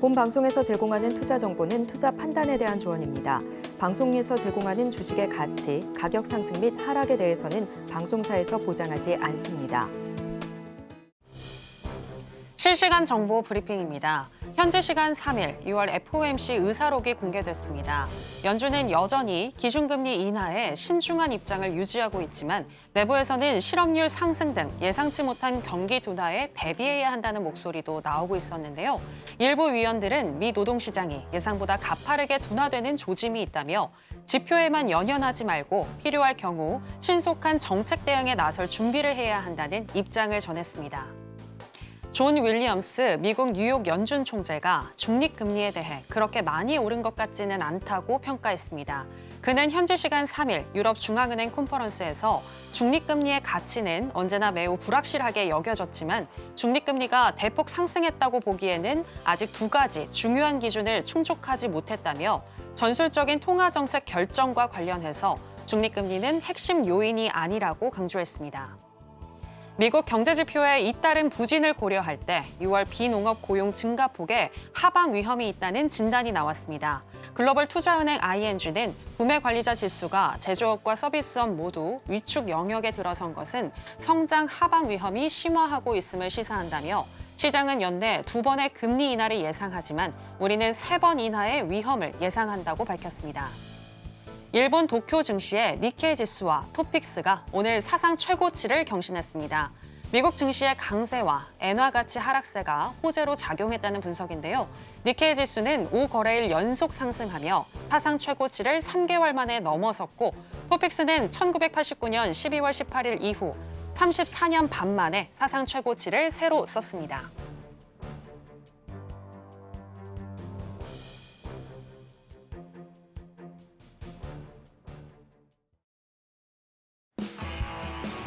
본 방송에서 제공하는 투자 정보는 투자 판단에 대한 조언입니다. 방송에서 제공하는 주식의 가치, 가격 상승 및 하락에 대해서는 방송사에서 보장하지 않습니다. 실시간 정보 브리핑입니다. 현지 시간 3일 6월 FOMC 의사록이 공개됐습니다. 연준은 여전히 기준금리 인하에 신중한 입장을 유지하고 있지만 내부에서는 실업률 상승 등 예상치 못한 경기 둔화에 대비해야 한다는 목소리도 나오고 있었는데요. 일부 위원들은 미 노동시장이 예상보다 가파르게 둔화되는 조짐이 있다며 지표에만 연연하지 말고 필요할 경우 신속한 정책 대응에 나설 준비를 해야 한다는 입장을 전했습니다. 존 윌리엄스 미국 뉴욕 연준 총재가 중립금리에 대해 그렇게 많이 오른 것 같지는 않다고 평가했습니다. 그는 현지 시간 3일 유럽 중앙은행 컨퍼런스에서 중립금리의 가치는 언제나 매우 불확실하게 여겨졌지만 중립금리가 대폭 상승했다고 보기에는 아직 두 가지 중요한 기준을 충족하지 못했다며 전술적인 통화정책 결정과 관련해서 중립금리는 핵심 요인이 아니라고 강조했습니다. 미국 경제지표의 잇따른 부진을 고려할 때 6월 비농업 고용 증가폭에 하방 위험이 있다는 진단이 나왔습니다. 글로벌 투자은행 ING는 구매관리자 지수가 제조업과 서비스업 모두 위축 영역에 들어선 것은 성장 하방 위험이 심화하고 있음을 시사한다며 시장은 연내 2번의 금리 인하를 예상하지만 우리는 3번 인하의 위험을 예상한다고 밝혔습니다. 일본 도쿄 증시의 니케이 지수와 토픽스가 오늘 사상 최고치를 경신했습니다. 미국 증시의 강세와 엔화 가치 하락세가 호재로 작용했다는 분석인데요. 니케이 지수는 5거래일 연속 상승하며 사상 최고치를 3개월 만에 넘어섰고 토픽스는 1989년 12월 18일 이후 34년 반 만에 사상 최고치를 새로 썼습니다.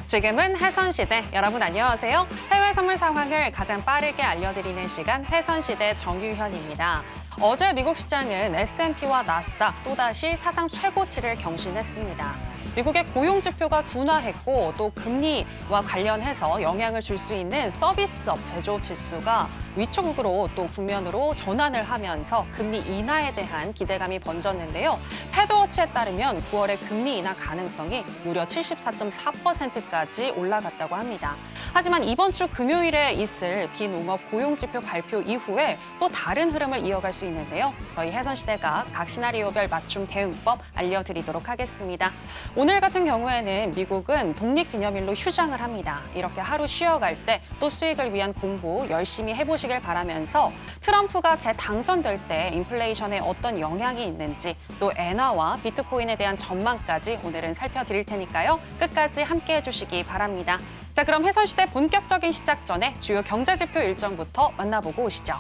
지금은 해선시대, 여러분 안녕하세요. 해외 선물 상황을 가장 빠르게 알려드리는 시간 해선시대 정유현입니다. 어제 미국 시장은 S&P와 나스닥 또다시 사상 최고치를 경신했습니다. 미국의 고용 지표가 둔화했고 또 금리와 관련해서 영향을 줄 수 있는 서비스업, 제조업 지수가 위축으로 또 국면으로 전환을 하면서 금리 인하에 대한 기대감이 번졌는데요. 패드워치에 따르면 9월의 금리 인하 가능성이 무려 74.4%까지 올라갔다고 합니다. 하지만 이번 주 금요일에 있을 비농업 고용지표 발표 이후에 또 다른 흐름을 이어갈 수 있는데요. 저희 해선시대가 각 시나리오별 맞춤 대응법 알려드리도록 하겠습니다. 오늘 같은 경우에는 미국은 독립기념일로 휴장을 합니다. 이렇게 하루 쉬어갈 때 또 수익을 위한 공부 열심히 해보시길 바라면서 트럼프가 재당선될 때 인플레이션에 어떤 영향이 있는지 또 엔화와 비트코인에 대한 전망까지 오늘은 살펴드릴 테니까요. 끝까지 함께해 주시기 바랍니다. 자, 그럼 해선시대 본격적인 시작 전에 주요 경제지표 일정부터 만나보고 오시죠.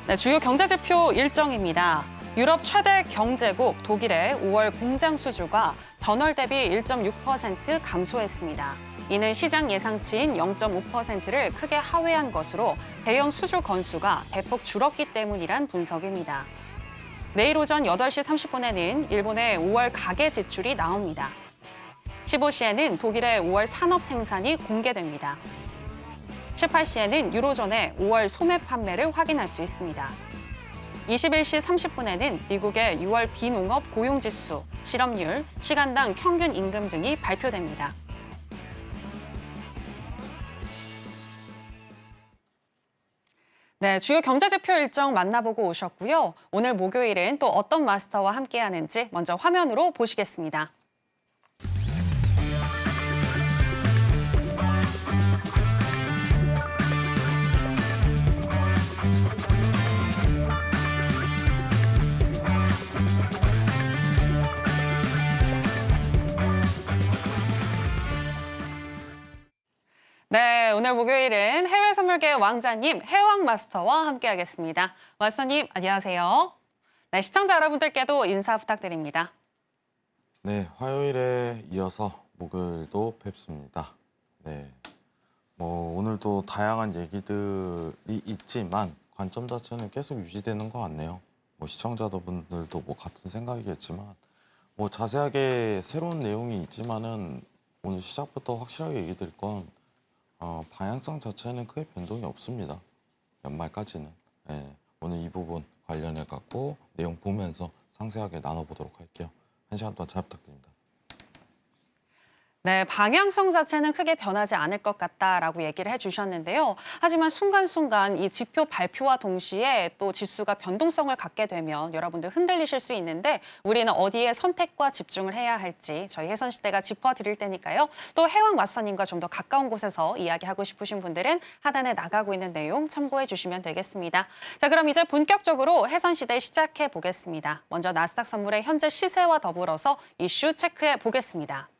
네, 주요 경제지표 일정입니다. 유럽 최대 경제국 독일의 5월 공장 수주가 전월 대비 1.6% 감소했습니다. 이는 시장 예상치인 0.5%를 크게 하회한 것으로 대형 수주 건수가 대폭 줄었기 때문이란 분석입니다. 내일 오전 8시 30분에는 일본의 5월 가계 지출이 나옵니다. 15시에는 독일의 5월 산업 생산이 공개됩니다. 18시에는 유로존의 5월 소매 판매를 확인할 수 있습니다. 21시 30분에는 미국의 6월 비농업 고용지수, 실업률, 시간당 평균 임금 등이 발표됩니다. 네, 주요 경제지표 일정 만나보고 오셨고요. 오늘 목요일은 또 어떤 마스터와 함께하는지 먼저 화면으로 보시겠습니다. 네, 오늘 목요일은 해외 선물계 왕자님 해왕 마스터와 함께하겠습니다. 마스터님, 안녕하세요. 네, 시청자 여러분들께도 인사 부탁드립니다. 네, 화요일에 이어서 목요일도 뵙습니다. 네, 오늘도 다양한 얘기들이 있지만 관점 자체는 계속 유지되는 것 같네요. 시청자분들도 같은 생각이겠지만 자세하게 새로운 내용이 있지만은 오늘 시작부터 확실하게 얘기 드릴 건 방향성 자체는 크게 변동이 없습니다. 연말까지는. 예, 오늘 이 부분 관련해 갖고 내용 보면서 상세하게 나눠보도록 할게요. 1시간 동안 잘 부탁드립니다. 네, 방향성 자체는 크게 변하지 않을 것 같다라고 얘기를 해주셨는데요. 하지만 순간순간 이 지표 발표와 동시에 또 지수가 변동성을 갖게 되면 여러분들 흔들리실 수 있는데 우리는 어디에 선택과 집중을 해야 할지 저희 해선시대가 짚어드릴 테니까요. 또 해왕 마스터님과 좀 더 가까운 곳에서 이야기하고 싶으신 분들은 하단에 나가고 있는 내용 참고해 주시면 되겠습니다. 자, 그럼 이제 본격적으로 해선시대 시작해 보겠습니다. 먼저 나스닥 선물의 현재 시세와 더불어서 이슈 체크해 보겠습니다.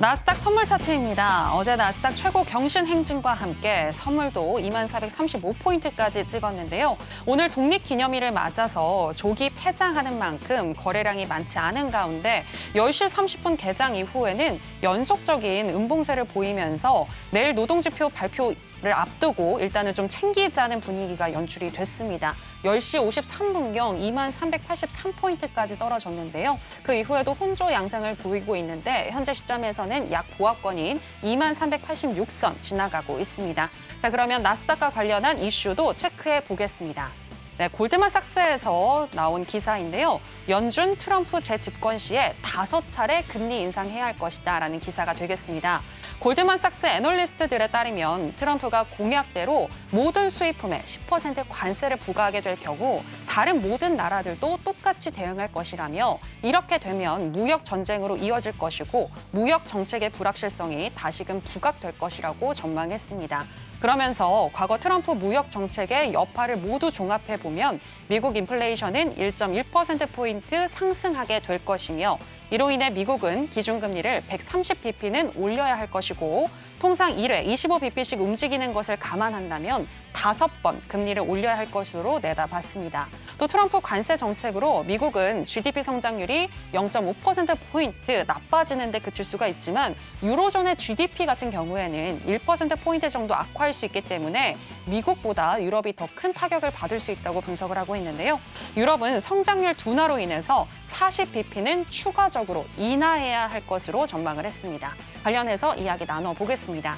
나스닥 선물 차트입니다. 어제 나스닥 최고 경신 행진과 함께 선물도 2435포인트까지 찍었는데요. 오늘 독립기념일을 맞아서 조기 폐장하는 만큼 거래량이 많지 않은 가운데 10시 30분 개장 이후에는 연속적인 음봉세를 보이면서 내일 노동지표 발표를 앞두고 일단은 좀 챙기자는 분위기가 연출이 됐습니다. 10시 53분경 2383포인트까지 떨어졌는데요. 그 이후에도 혼조 양상을 보이고 있는데 현재 시점에서는 약 보합권인 2386선 지나가고 있습니다. 자, 그러면 나스닥과 관련한 이슈도 체크해 보겠습니다. 네, 골드만삭스에서 나온 기사인데요. 연준 트럼프 재집권 시에 5차례 금리 인상해야 할 것이다라는 기사가 되겠습니다. 골드만삭스 애널리스트들에 따르면 트럼프가 공약대로 모든 수입품에 10% 관세를 부과하게 될 경우 다른 모든 나라들도 똑같이 대응할 것이라며 이렇게 되면 무역 전쟁으로 이어질 것이고 무역 정책의 불확실성이 다시금 부각될 것이라고 전망했습니다. 그러면서 과거 트럼프 무역 정책의 여파를 모두 종합해 보면 미국 인플레이션은 1.1%포인트 상승하게 될 것이며 이로 인해 미국은 기준금리를 130bp는 올려야 할 것이고 통상 1회 25bp씩 움직이는 것을 감안한다면 5번 금리를 올려야 할 것으로 내다봤습니다. 또 트럼프 관세 정책으로 미국은 GDP 성장률이 0.5%포인트 나빠지는 데 그칠 수가 있지만 유로존의 GDP 같은 경우에는 1%포인트 정도 악화할 수 있기 때문에 미국보다 유럽이 더 큰 타격을 받을 수 있다고 분석을 하고 있는데요. 유럽은 성장률 둔화로 인해서 40bp는 추가적으로 인하해야 할 것으로 전망을 했습니다. 관련해서 이야기 나눠보겠습니다.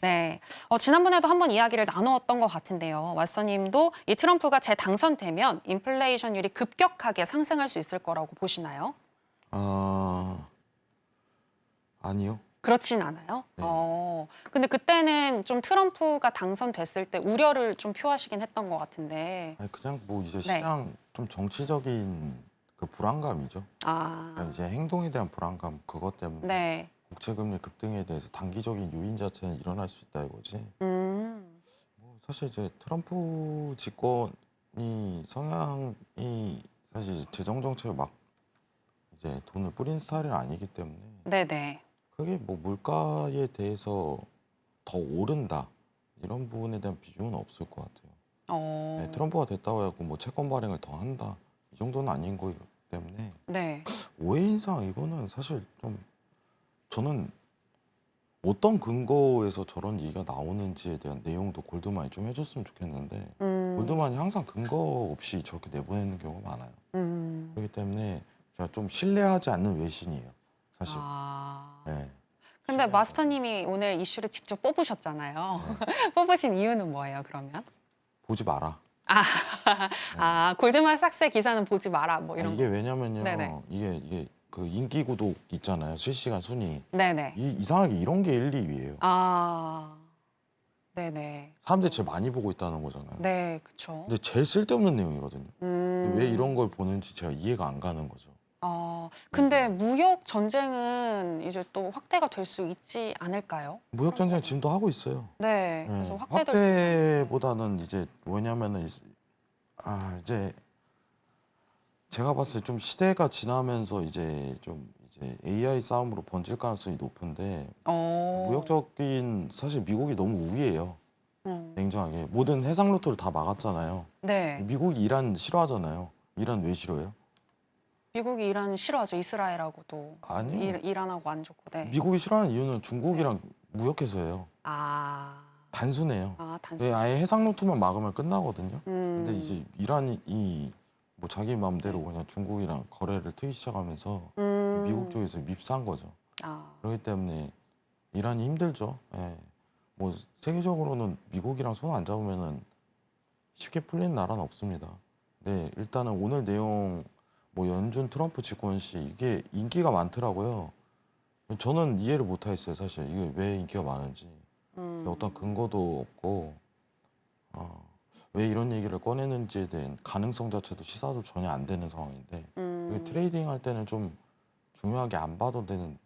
네, 지난번에도 한번 이야기를 나누었던 것 같은데요. 왓서님도 이 트럼프가 재당선되면 인플레이션율이 급격하게 상승할 수 있을 거라고 보시나요? 아니요. 그렇진 않아요? 네. 근데 그때는 좀 트럼프가 당선됐을 때 우려를 좀 표하시긴 했던 것 같은데. 아니, 그냥 뭐 이제 네. 시장 좀 정치적인 그 불안감이죠. 그러니까 이제 행동에 대한 불안감 그것 때문에 네. 국채금리 급등에 대해서 단기적인 요인 자체는 일어날 수 있다 이거지. 뭐 사실 이제 트럼프 집권이 성향이 사실 재정 정책을 막 이제 돈을 뿌린 스타일은 아니기 때문에 네네. 그게 뭐 물가에 대해서 더 오른다 이런 부분에 대한 비중은 없을 것 같아요. 네, 트럼프가 됐다고 해갖고 뭐 채권 발행을 더 한다 이 정도는 아닌 거기 때문에 네. 오해 인상 이거는 사실 좀 저는 어떤 근거에서 저런 얘기가 나오는지에 대한 내용도 골드만이 좀 해줬으면 좋겠는데 골드만이 항상 근거 없이 저렇게 내보내는 경우가 많아요. 그렇기 때문에 제가 좀 신뢰하지 않는 외신이에요, 사실. 네. 근데 마스터님이 오늘 이슈를 직접 뽑으셨잖아요. 뽑으신 이유는 뭐예요, 그러면? 보지 마라. 골드만삭스의 기사는 보지 마라, 뭐 이런 이게 거. 왜냐면요, 네네. 이게 그 인기 구독 있잖아요, 실시간 순위. 네네. 이상하게 이런 게 1, 2위예요. 네네. 사람들이 제일 많이 보고 있다는 거잖아요. 네, 그렇죠. 근데 제일 쓸데없는 내용이거든요. 왜 이런 걸 보는지 제가 이해가 안 가는 거죠. 근데 무역 전쟁은 이제 또 확대가 될 수 있지 않을까요? 무역 전쟁 지금도 하고 있어요. 네, 네. 그래서 확대될 수 있는데. 확대보다는 이제 뭐냐면은 이제 제가 봤을 때 좀 시대가 지나면서 이제 좀 이제 AI 싸움으로 번질 가능성이 높은데 무역적인 사실 미국이 너무 우위예요. 냉정하게 모든 해상 루트를 다 막았잖아요. 네, 미국이 이란 싫어하잖아요. 이란 왜 싫어해요? 미국이 이란 싫어하죠. 이스라엘하고도. 아니요. 이란하고 안 좋고. 네. 미국이 싫어하는 이유는 중국이랑 무역해서예요. 단순해요. 단순. 아예 해상 루트만 막으면 끝나거든요. 근데 이제 이란이 뭐 자기 마음대로 그냥 중국이랑 거래를 트기 시작하면서 미국 쪽에서 밉산 거죠. 아, 그렇기 때문에 이란이 힘들죠. 예. 뭐 세계적으로는 미국이랑 손 안 잡으면은 쉽게 풀리는 나라는 없습니다. 네, 일단은 오늘 내용 뭐 연준 트럼프 집권 시 이게 인기가 많더라고요. 저는 이해를 못 하겠어요, 사실. 이게 왜 인기가 많은지. 어떤 근거도 없고 왜 이런 얘기를 꺼내는지에 대한 가능성 자체도 시사도 전혀 안 되는 상황인데 이게 트레이딩 할 때는 좀 중요하게 안 봐도 되는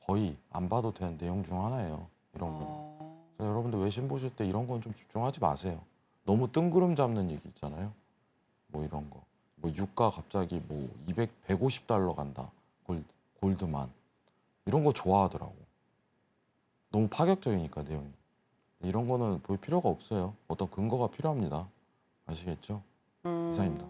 거의 안 봐도 되는 내용 중 하나예요. 이런 거. 그래서 여러분들 외신 보실 때 이런 건 좀 집중하지 마세요. 너무 뜬구름 잡는 얘기 있잖아요. 뭐 이런 거. 뭐 유가 갑자기 뭐 150달러 간다. 골드만. 이런 거 좋아하더라고. 너무 파격적이니까 내용이. 이런 거는 볼 필요가 없어요. 어떤 근거가 필요합니다. 아시겠죠? 이상입니다.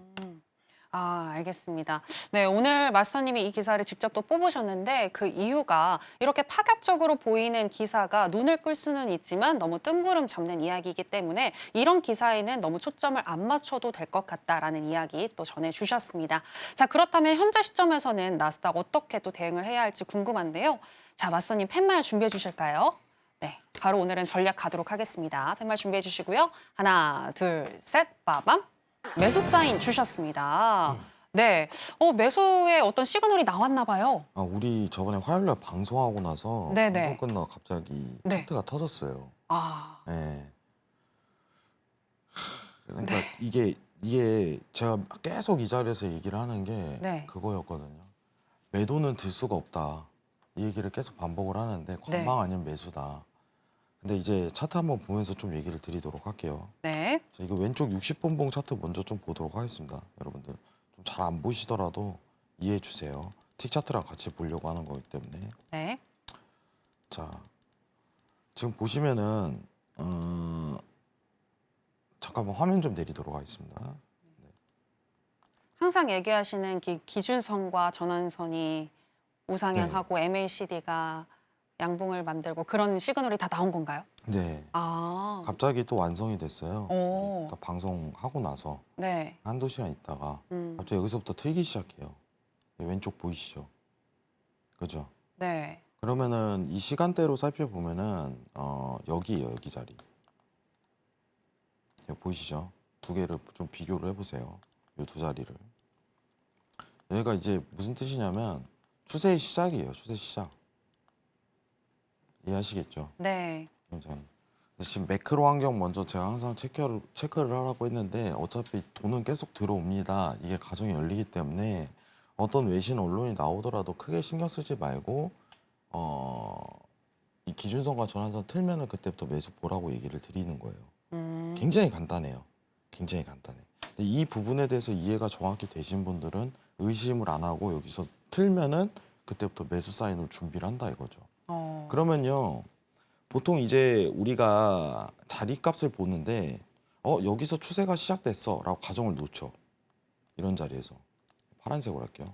아, 알겠습니다. 네, 오늘 마스터님이 이 기사를 직접 또 뽑으셨는데 그 이유가 이렇게 파격적으로 보이는 기사가 눈을 끌 수는 있지만 너무 뜬구름 잡는 이야기이기 때문에 이런 기사에는 너무 초점을 안 맞춰도 될 것 같다라는 이야기 또 전해주셨습니다. 자, 그렇다면 현재 시점에서는 나스닥 어떻게 또 대응을 해야 할지 궁금한데요. 자, 마스터님 팻말 준비해 주실까요? 네, 바로 오늘은 전략 가도록 하겠습니다. 팻말 준비해 주시고요. 하나, 둘, 셋, 빠밤. 매수 사인 주셨습니다. 네, 매수의 어떤 시그널이 나왔나 봐요. 아, 우리 저번에 화요일 날 방송하고 나서 네네. 방송 끝나고 갑자기 네. 차트가 터졌어요. 아, 네. 그러니까 이게 제가 계속 이 자리에서 얘기를 하는 게 네. 그거였거든요. 매도는 들 수가 없다. 이 얘기를 계속 반복을 하는데 관망 아니면 매수다. 근데 이제 차트 한번 보면서 좀 얘기를 드리도록 할게요. 네, 자, 이거 왼쪽 60분봉 차트 먼저 좀 보도록 하겠습니다. 여러분들 좀 잘 안 보시더라도 이해해 주세요. 틱 차트랑 같이 보려고 하는 거기 때문에. 네. 자, 지금 보시면은 잠깐만 화면 좀 내리도록 하겠습니다. 항상 얘기하시는 기준선과 전환선이 우상향하고 MACD가 양봉을 만들고 그런 시그널이 다 나온 건가요? 네, 아, 갑자기 또 완성이 됐어요. 오. 딱 방송하고 나서 네. 한두 시간 있다가 음, 갑자기 여기서부터 틀기 시작해요. 왼쪽 보이시죠? 그죠? 네. 그러면은 이 시간대로 살펴보면은 여기예요, 여기 자리. 여기 보이시죠? 두 개를 좀 비교를 해보세요. 이 두 자리를. 여기가 이제 무슨 뜻이냐면 추세의 시작이에요, 추세 시작. 이해하시겠죠? 네. 굉장히. 근데 지금 매크로 환경 먼저 제가 항상 체크를 하라고 했는데 어차피 돈은 계속 들어옵니다. 이게 가정이 열리기 때문에 어떤 외신 언론이 나오더라도 크게 신경 쓰지 말고 이 기준선과 전환선 틀면은 그때부터 매수 보라고 얘기를 드리는 거예요. 굉장히 간단해요. 굉장히 간단해. 근데 이 부분에 대해서 이해가 정확히 되신 분들은 의심을 안 하고 여기서 틀면은 그때부터 매수 사인을 준비를 한다 이거죠. 그러면요. 보통 이제 우리가 자리값을 보는데 여기서 추세가 시작됐어 라고 가정을 놓죠. 이런 자리에서. 파란색으로 할게요.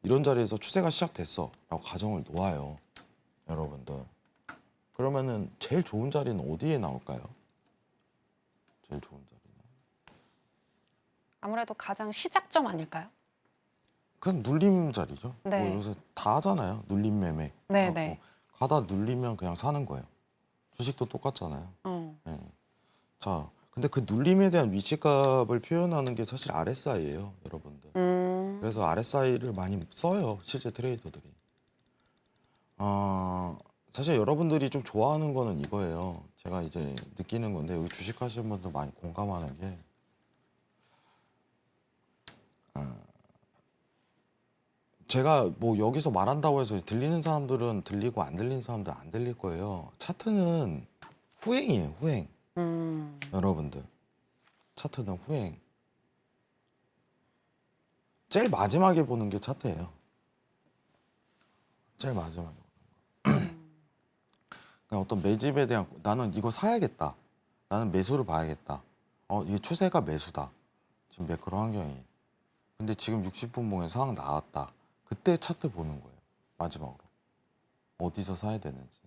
이런 자리에서 추세가 시작됐어 라고 가정을 놓아요. 여러분들. 그러면은 제일 좋은 자리는 어디에 나올까요? 제일 좋은 자리는? 아무래도 가장 시작점 아닐까요? 그냥 눌림 자리죠. 네. 뭐 요새 다 하잖아요. 눌림 매매. 네, 하고. 네. 가다 눌리면 그냥 사는 거예요. 주식도 똑같잖아요. 네. 자, 근데 그 눌림에 대한 위치값을 표현하는 게 사실 RSI예요, 여러분들. 그래서 RSI를 많이 써요, 실제 트레이더들이. 사실 여러분들이 좀 좋아하는 거는 이거예요. 제가 이제 느끼는 건데 여기 주식 하시는 분들 많이 공감하는 게 제가 뭐 여기서 말한다고 해서 들리는 사람들은 들리고 안 들리는 사람들은 안 들릴 거예요. 차트는 후행이에요, 후행. 여러분들. 차트는 후행. 제일 마지막에 보는 게 차트예요. 제일 마지막에. 그러니까 어떤 매집에 대한 나는 이거 사야겠다. 나는 매수를 봐야겠다. 이게 추세가 매수다. 지금 매크로 환경이. 근데 지금 60분봉에 상황 나왔다. 그때 차트 보는 거예요. 마지막으로. 어디서 사야 되는지.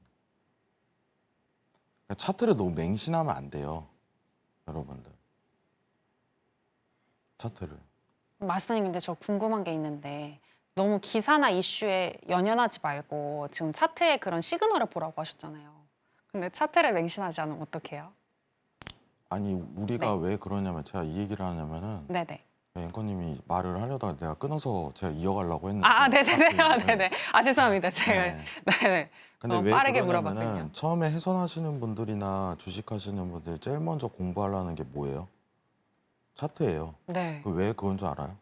그러니까 차트를 너무 맹신하면 안 돼요. 여러분들. 차트를. 마스터님 근데 저 궁금한 게 있는데 너무 기사나 이슈에 연연하지 말고 지금 차트의 그런 시그널을 보라고 하셨잖아요. 근데 차트를 맹신하지 않으면 어떡해요? 아니 우리가 네. 왜 그러냐면 제가 이 얘기를 하냐면은 네네. 앵커님이 말을 하려다가 내가 끊어서 제가 이어가려고 했는데 네네네. 앞에 네네. 죄송합니다. 제가 네. 네네. 근데 너무 왜 빠르게 그러냐면은 물어봤군요. 처음에 해선하시는 분들이나 주식하시는 분들 제일 먼저 공부하려는 게 뭐예요? 차트예요. 네. 왜 그건 줄 알아요?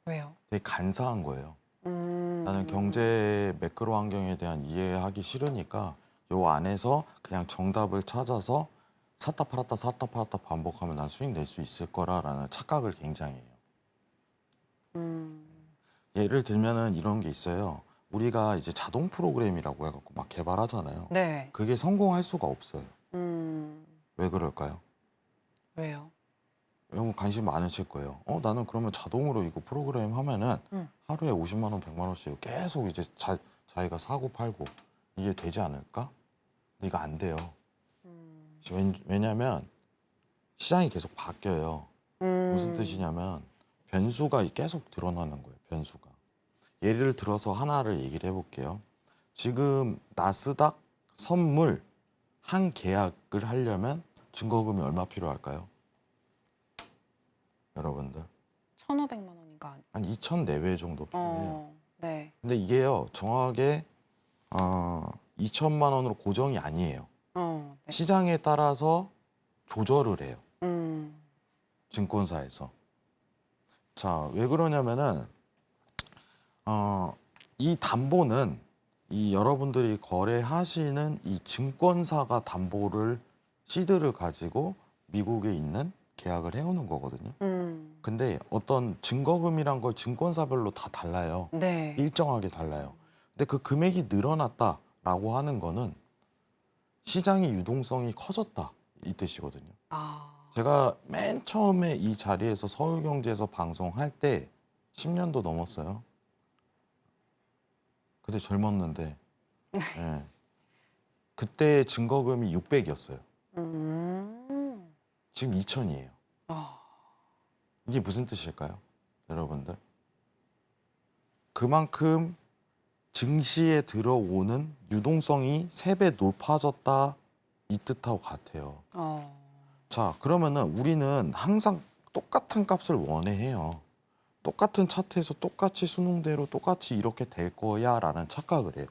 왜요? 되게 간사한 거예요. 나는 음. 경제 매크로 환경에 대한 이해하기 싫으니까 요 안에서 그냥 정답을 찾아서 샀다 팔았다 반복하면 난 수익 낼 수 있을 거라라는 착각을 굉장히 해요. 음. 예를 들면은 이런 게 있어요. 우리가 이제 자동 프로그램이라고 해갖고 막 개발하잖아요. 네. 그게 성공할 수가 없어요. 음. 왜 그럴까요? 왜요? 너무 관심 많으실 거예요. 나는 그러면 자동으로 이거 프로그램 하면은 음. 하루에 50만 원, 100만 원씩 계속 이제 자기가 사고 팔고 이게 되지 않을까? 근데 이거 안 돼요. 왜냐면 시장이 계속 바뀌어요. 무슨 뜻이냐면 변수가 계속 드러나는 거예요. 변수가. 예를 들어서 하나를 얘기를 해볼게요. 지금 나스닥 선물 한 계약을 하려면 증거금이 얼마 필요할까요? 여러분들 1,500만 원인가? 한 2천 내외 정도 필요해요. 네. 근데 이게요 정확하게 2천만 원으로 고정이 아니에요. 네. 시장에 따라서 조절을 해요. 음. 증권사에서. 자, 왜 그러냐면은 이 담보는 이 여러분들이 거래하시는 이 증권사가 담보를 시드를 가지고 미국에 있는 계약을 해오는 거거든요. 근데 어떤 증거금이란 걸 증권사별로 다 달라요. 네. 일정하게 달라요. 근데 그 금액이 늘어났다라고 하는 거는 시장의 유동성이 커졌다 이 뜻이거든요. 제가 맨 처음에 이 자리에서 서울경제에서 방송할 때 10년도 넘었어요. 그때 젊었는데 예. 그때 증거금이 600이었어요. 지금 2000이에요. 이게 무슨 뜻일까요? 여러분들? 그만큼 증시에 들어오는 유동성이 3배 높아졌다 이 뜻하고 같아요. 자, 그러면은 우리는 항상 똑같은 값을 원해요. 똑같은 차트에서 똑같이 수능대로 똑같이 이렇게 될 거야 라는 착각을 해요.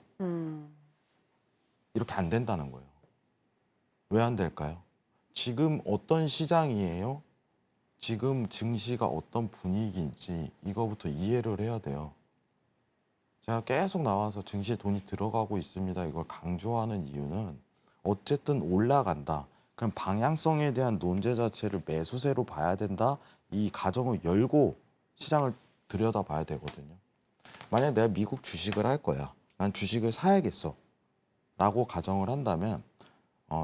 이렇게 안 된다는 거예요. 왜 안 될까요? 지금 어떤 시장이에요? 지금 증시가 어떤 분위기인지 이거부터 이해를 해야 돼요. 제가 계속 나와서 증시에 돈이 들어가고 있습니다. 이걸 강조하는 이유는 어쨌든 올라간다. 그럼 방향성에 대한 논제 자체를 매수세로 봐야 된다. 이 가정을 열고 시장을 들여다봐야 되거든요. 만약 내가 미국 주식을 할 거야. 난 주식을 사야겠어. 라고 가정을 한다면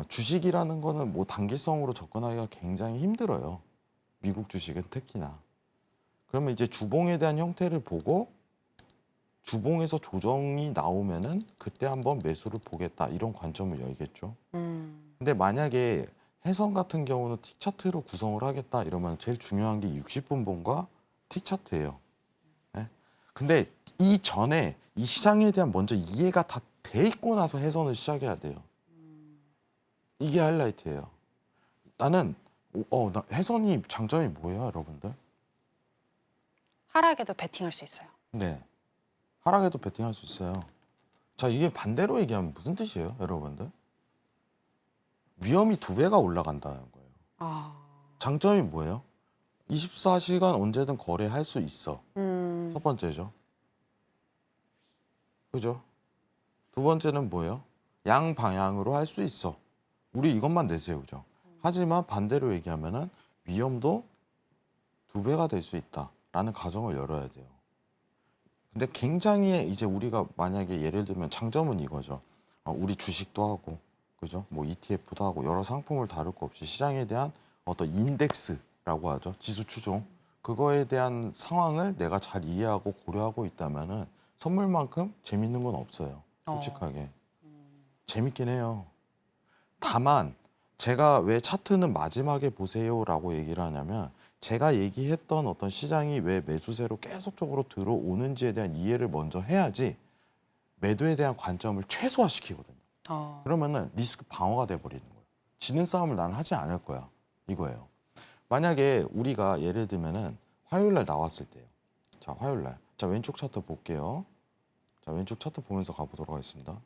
주식이라는 거는 뭐 단기성으로 접근하기가 굉장히 힘들어요. 미국 주식은 특히나. 그러면 이제 주봉에 대한 형태를 보고 주봉에서 조정이 나오면은 그때 한번 매수를 보겠다 이런 관점을 열겠죠. 근데 만약에 해선 같은 경우는 틱 차트로 구성을 하겠다 이러면 제일 중요한 게 60분 봉과 틱 차트예요. 네? 근데 이 전에 이 시장에 대한 먼저 이해가 다 돼 있고 나서 해선을 시작해야 돼요. 이게 하이라이트예요. 나는 나 해선이 장점이 뭐예요, 여러분들? 하락에도 베팅할 수 있어요. 네. 하락에도 베팅할 수 있어요. 자, 이게 반대로 얘기하면 무슨 뜻이에요, 여러분들? 위험이 2배가 올라간다는 거예요. 장점이 뭐예요? 24시간 언제든 거래할 수 있어. 첫 번째죠. 그죠? 두 번째는 뭐예요? 양방향으로 할 수 있어. 우리 이것만 내세우죠. 하지만 반대로 얘기하면은 위험도 2배가 될 수 있다라는 가정을 열어야 돼요. 근데 굉장히 이제 우리가 만약에 예를 들면 장점은 이거죠. 우리 주식도 하고, 그죠? 뭐 ETF도 하고 여러 상품을 다룰 거 없이 시장에 대한 어떤 인덱스라고 하죠. 지수 추종. 그거에 대한 상황을 내가 잘 이해하고 고려하고 있다면은 선물만큼 재밌는 건 없어요. 솔직하게. 재밌긴 해요. 다만 제가 왜 차트는 마지막에 보세요라고 얘기를 하냐면 제가 얘기했던 어떤 시장이 왜 매수세로 계속적으로 들어오는지에 대한 이해를 먼저 해야지 매도에 대한 관점을 최소화시키거든요. 그러면은 리스크 방어가 돼버리는 거예요. 지는 싸움을 난 하지 않을 거야. 이거예요. 만약에 우리가 예를 들면은 화요일 날 나왔을 때요. 자, 화요일 날. 자, 왼쪽 차트 볼게요. 자, 왼쪽 차트 보면서 가보도록 하겠습니다.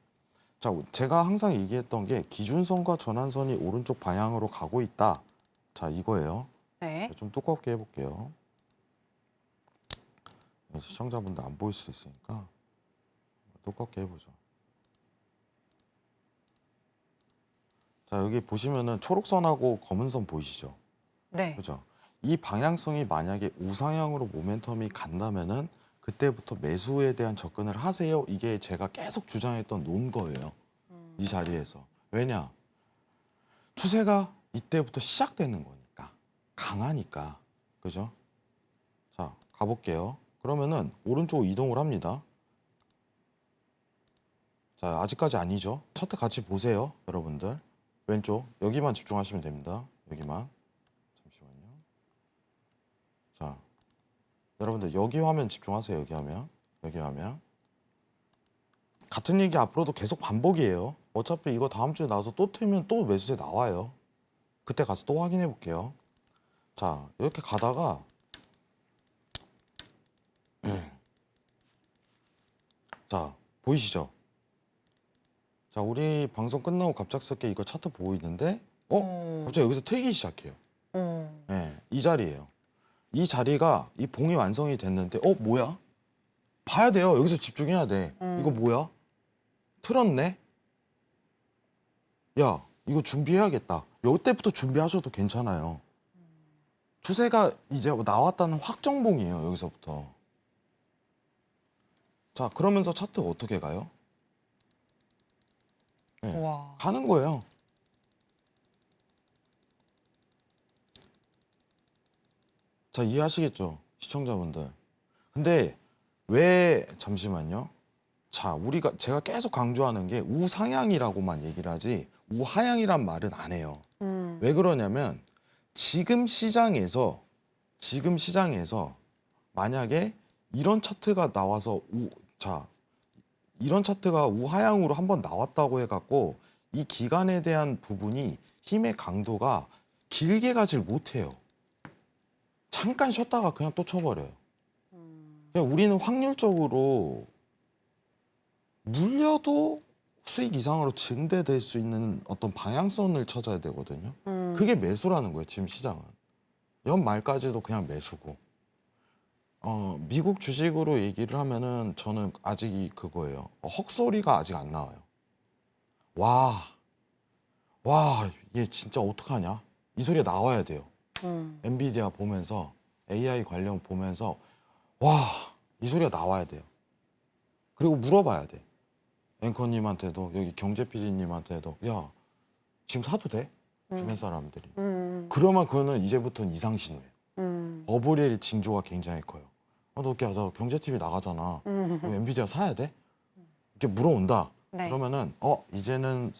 자, 제가 항상 얘기했던 게 기준선과 전환선이 오른쪽 방향으로 가고 있다. 자, 이거예요. 네. 좀 두껍게 해볼게요. 시청자분들 안 보일 수 있으니까 두껍게 해보죠. 자, 여기 보시면은 초록선하고 검은선 보이시죠? 네. 그죠? 이 방향성이 만약에 우상향으로 모멘텀이 간다면은 그때부터 매수에 대한 접근을 하세요. 이게 제가 계속 주장했던 논거예요. 이 자리에서. 왜냐? 추세가 이때부터 시작되는 거니까. 강하니까. 그죠? 자, 가볼게요. 그러면은 오른쪽으로 이동을 합니다. 자, 아직까지 아니죠. 차트 같이 보세요, 여러분들. 왼쪽, 여기만 집중하시면 됩니다. 여기만. 잠시만요. 자, 여러분들 여기 화면 집중하세요. 여기 화면. 여기 화면. 같은 얘기 앞으로도 계속 반복이에요. 어차피 이거 다음 주에 나와서 또 틀면 또 매수세 나와요. 그때 가서 또 확인해 볼게요. 자, 이렇게 가다가 자, 보이시죠? 자, 우리 방송 끝나고 갑작스럽게 이거 차트 보고 있는데 갑자기 여기서 틀기 시작해요. 네, 이 자리예요. 이 자리가 이 봉이 완성이 됐는데 뭐야? 봐야 돼요. 여기서 집중해야 돼. 이거 뭐야? 틀었네? 야, 이거 준비해야겠다. 이때부터 준비하셔도 괜찮아요. 추세가 이제 나왔다는 확정봉이에요. 여기서부터. 자, 그러면서 차트 어떻게 가요? 네, 와. 가는 거예요. 자, 이해하시겠죠? 시청자분들. 근데 왜 잠시만요. 자, 제가 계속 강조하는 게 우상향이라고만 얘기를 하지 우하향이란 말은 안 해요. 왜 그러냐면 지금 시장에서 만약에 이런 차트가 나와서 이런 차트가 우하향으로 한번 나왔다고 해갖고 이 기간에 대한 부분이 힘의 강도가 길게 가질 못해요. 잠깐 쉬었다가 그냥 또 쳐버려요. 그냥 우리는 확률적으로 물려도 수익 이상으로 증대될 수 있는 어떤 방향성을 찾아야 되거든요. 그게 매수라는 거예요. 지금 시장은. 연말까지도 그냥 매수고. 미국 주식으로 얘기를 하면은 저는 아직 그거예요. 헉소리가 아직 안 나와요. 얘 진짜 어떡하냐? 이 소리가 나와야 돼요. 엔비디아 보면서 AI 관련 보면서 이 소리가 나와야 돼요. 그리고 물어봐야 돼. 앵커님한테도 여기 경제 PD님한테도 야 지금 사도 돼? 주변 사람들이. 그러면 그거는 이제부터는 이상 신호예요. 버블의 징조가 굉장히 커요. 너 경제 TV 나가잖아. 엔비디아 사야 돼? 이렇게 물어온다. 네. 그러면은 이제는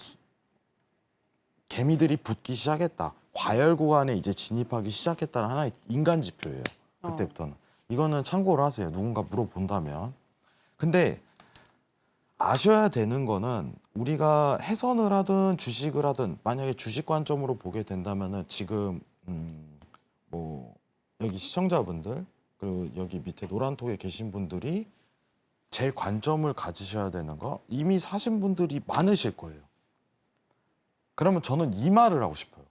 개미들이 붙기 시작했다. 과열 구간에 이제 진입하기 시작했다는 하나의 인간 지표예요. 그때부터는. 이거는 참고를 하세요. 누군가 물어본다면. 근데 아셔야 되는 거는 우리가 해선을 하든 주식을 하든 만약에 주식 관점으로 보게 된다면은 지금 여기 시청자분들 그리고 여기 밑에 노란톡에 계신 분들이 제일 관점을 가지셔야 되는 거 이미 사신 분들이 많으실 거예요. 그러면 저는 이 말을 하고 싶어요.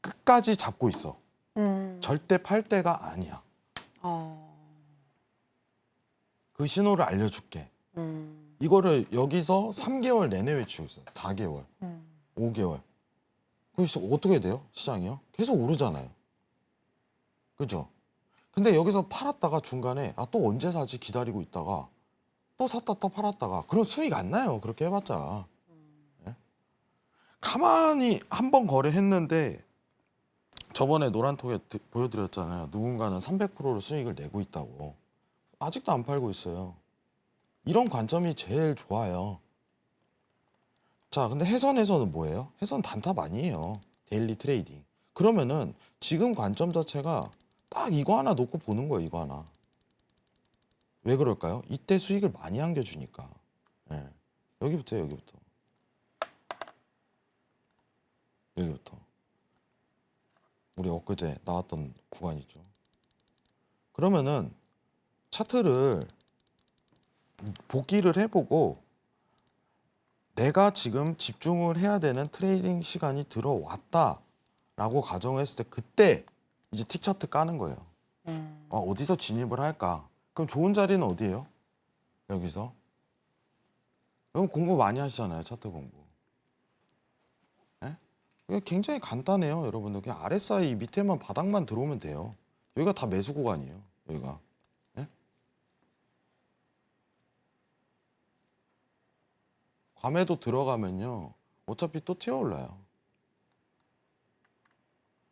끝까지 잡고 있어. 절대 팔 때가 아니야. 그 신호를 알려줄게. 이거를 여기서 3개월 내내 외치고 있어요. 4개월, 5개월. 그래서 어떻게 돼요? 시장이요? 계속 오르잖아요. 그죠? 근데 여기서 팔았다가 중간에 또 언제 사지 기다리고 있다가 또 샀다 또 팔았다가 그럼 수익 안 나요. 그렇게 해봤자. 네? 가만히 한 번 거래했는데 저번에 노란톡에 보여드렸잖아요. 누군가는 300%로 수익을 내고 있다고. 아직도 안 팔고 있어요. 이런 관점이 제일 좋아요. 자, 근데 해선에서는 뭐예요? 해선 단탑 아니에요. 데일리 트레이딩. 그러면은 지금 관점 자체가 딱 이거 하나 놓고 보는 거예요. 이거 하나. 왜 그럴까요? 이때 수익을 많이 안겨주니까. 예. 여기부터요. 여기부터. 여기부터. 우리 엊그제 나왔던 구간이죠. 그러면은 차트를 복기를 해보고 내가 지금 집중을 해야 되는 트레이딩 시간이 들어왔다라고 가정했을 때 그때 이제 틱 차트 까는 거예요. 어디서 진입을 할까? 그럼 좋은 자리는 어디예요? 여기서. 그럼 공부 많이 하시잖아요. 차트 공부. 예? 이게 굉장히 간단해요. 여러분들. 그냥 RSI 밑에만 바닥만 들어오면 돼요. 여기가 다 매수 구간이에요. 여기가. 예? 괌에도 들어가면요. 어차피 또 튀어올라요.